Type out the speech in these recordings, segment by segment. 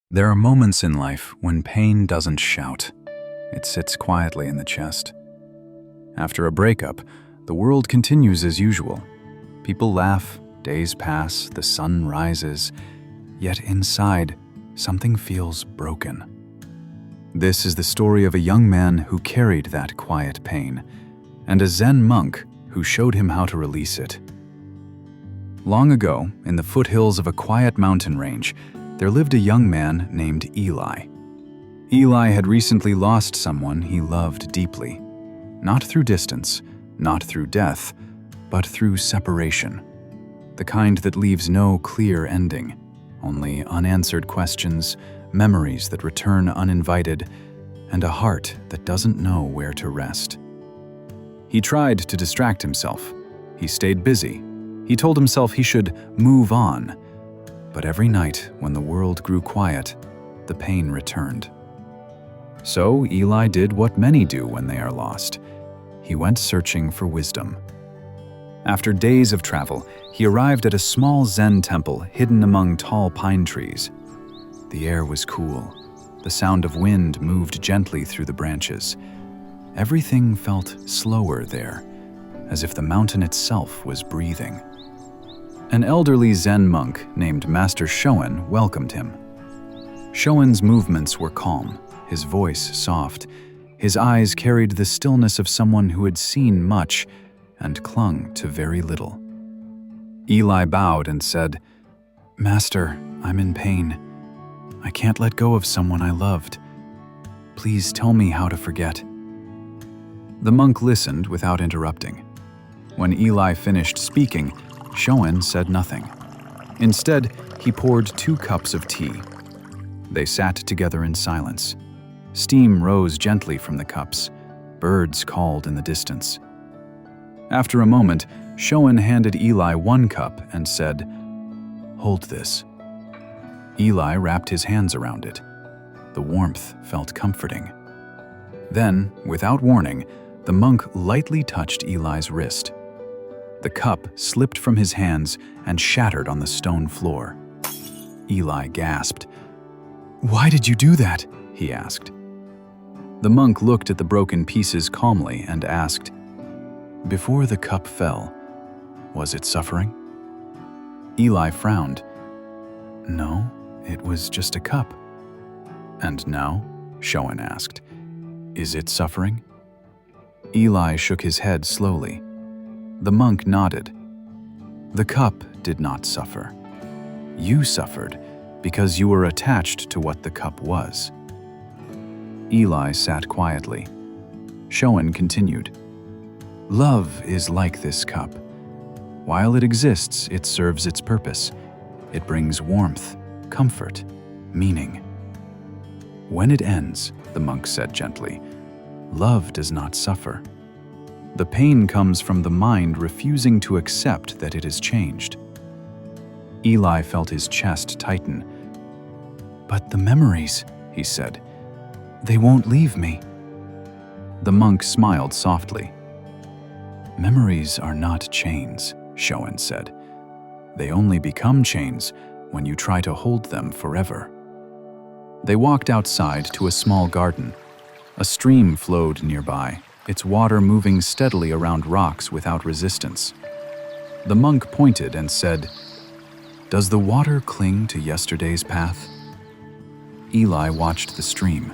There are moments in life when pain doesn't shout. It sits quietly in the chest. After a breakup, the world continues as usual. People laugh, days pass, the sun rises, yet inside, something feels broken. This is the story of a young man who carried that quiet pain, and a Zen monk who showed him how to release it. Long ago, in the foothills of a quiet mountain range, there lived a young man named Eli. Eli had recently lost someone he loved deeply, not through distance, not through death, but through separation. The kind that leaves no clear ending, only unanswered questions, memories that return uninvited, and a heart that doesn't know where to rest. He tried to distract himself. He stayed busy. He told himself he should move on. But every night, when the world grew quiet, the pain returned. So Eli did what many do when they are lost. He went searching for wisdom. After days of travel, he arrived at a small Zen temple hidden among tall pine trees. The air was cool. The sound of wind moved gently through the branches. Everything felt slower there, as if the mountain itself was breathing. An elderly Zen monk named Master Shoen welcomed him. Shoen's movements were calm, his voice soft. His eyes carried the stillness of someone who had seen much and clung to very little. Eli bowed and said, "Master, I'm in pain. I can't let go of someone I loved. Please tell me how to forget." The monk listened without interrupting. When Eli finished speaking, Shoen said nothing. Instead, he poured 2 cups of tea. They sat together in silence. Steam rose gently from the cups. Birds called in the distance. After a moment, Shoen handed Eli 1 cup and said, "Hold this." Eli wrapped his hands around it. The warmth felt comforting. Then, without warning, the monk lightly touched Eli's wrist. The cup slipped from his hands and shattered on the stone floor. Eli gasped. "Why did you do that?" he asked. The monk looked at the broken pieces calmly and asked, "Before the cup fell, was it suffering?" Eli frowned. "No, it was just a cup." "And now?" Shoen asked. "Is it suffering?" Eli shook his head slowly. The monk nodded. "The cup did not suffer. You suffered because you were attached to what the cup was." Eli sat quietly. Shoen continued, "Love is like this cup. While it exists, it serves its purpose. It brings warmth, comfort, meaning. When it ends," the monk said gently, "love does not suffer. The pain comes from the mind refusing to accept that it is changed." Eli felt his chest tighten. "But the memories," he said, "they won't leave me." The monk smiled softly. "Memories are not chains," Shoen said. "They only become chains when you try to hold them forever." They walked outside to a small garden. A stream flowed nearby, its water moving steadily around rocks without resistance. The monk pointed and said, "Does the water cling to yesterday's path?" Eli watched the stream.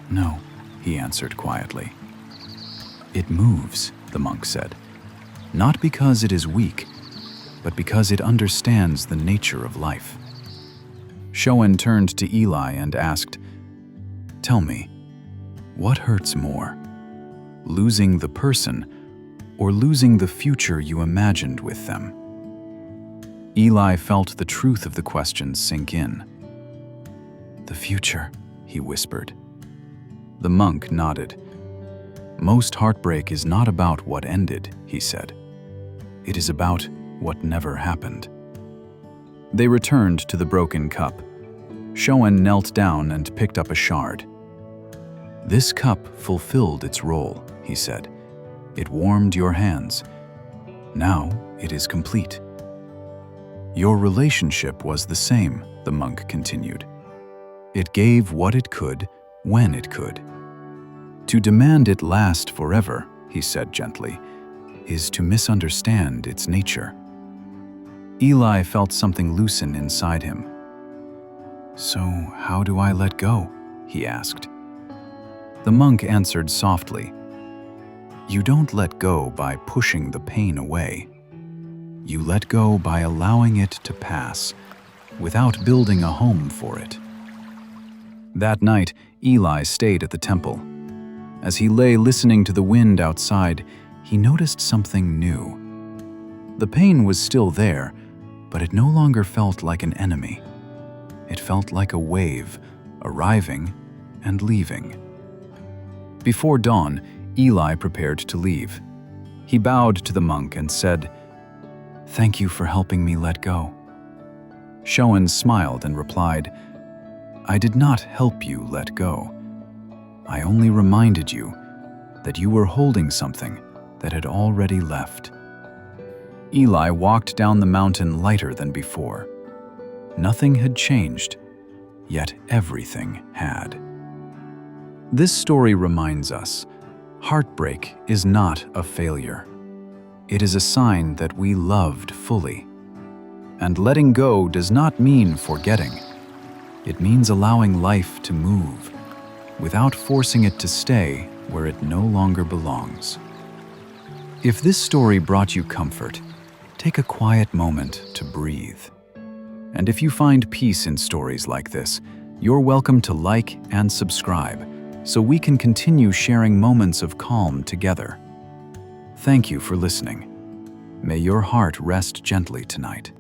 "No," he answered quietly. "It moves," the monk said, "not because it is weak, but because it understands the nature of life." Shoen turned to Eli and asked, "Tell me, what hurts more? Losing the person or losing the future you imagined with them?" Eli felt the truth of the question sink in. "The future," he whispered. The monk nodded. "Most heartbreak is not about what ended," he said. "It is about what never happened." They returned to the broken cup. Shoen knelt down and picked up a shard. "This cup fulfilled its role," he said. "It warmed your hands. Now it is complete." "Your relationship was the same," the monk continued. It gave what it could, when it could. To demand it last forever, he said gently, is to misunderstand its nature. Eli felt something loosen inside him. "So, how do I let go?" he asked. The monk answered softly, "You don't let go by pushing the pain away. You let go by allowing it to pass, without building a home for it." That night, Eli stayed at the temple. As he lay listening to the wind outside, he noticed something new. The pain was still there, but it no longer felt like an enemy. It felt like a wave, arriving and leaving. Before dawn, Eli prepared to leave. He bowed to the monk and said, "Thank you for helping me let go." Shoen smiled and replied, "I did not help you let go. I only reminded you that you were holding something that had already left." Eli walked down the mountain lighter than before. Nothing had changed, yet everything had. This story reminds us, heartbreak is not a failure. It is a sign that we loved fully. And letting go does not mean forgetting. It means allowing life to move, without forcing it to stay where it no longer belongs. If this story brought you comfort, take a quiet moment to breathe. And if you find peace in stories like this, you're welcome to like and subscribe so we can continue sharing moments of calm together. Thank you for listening. May your heart rest gently tonight.